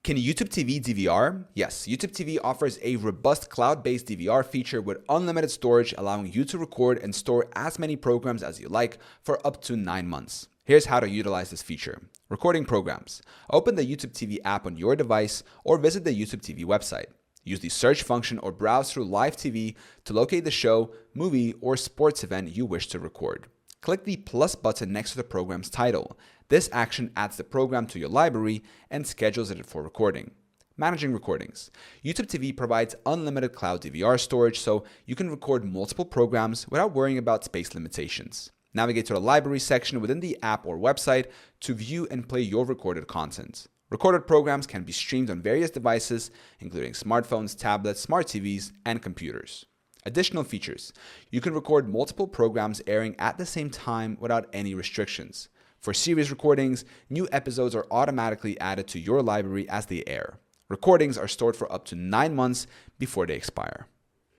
Can YouTube TV DVR? Yes, YouTube TV offers a robust cloud-based DVR feature with unlimited storage, allowing you to record and store as many programs as you like for up to 9 months. Here's how to utilize this feature. Recording programs. Open the YouTube TV app on your device or visit the YouTube TV website. Use the search function or browse through Live TV to locate the show, movie, or sports event you wish to record. Click the plus button next to the program's title. This action adds the program to your library and schedules it for recording. Managing recordings. YouTube TV provides unlimited cloud DVR storage, so you can record multiple programs without worrying about space limitations. Navigate to the library section within the app or website to view and play your recorded content. Recorded programs can be streamed on various devices, including smartphones, tablets, smart TVs, and computers. Additional features. You can record multiple programs airing at the same time without any restrictions. For series recordings, new episodes are automatically added to your library as they air. Recordings are stored for up to 9 months before they expire.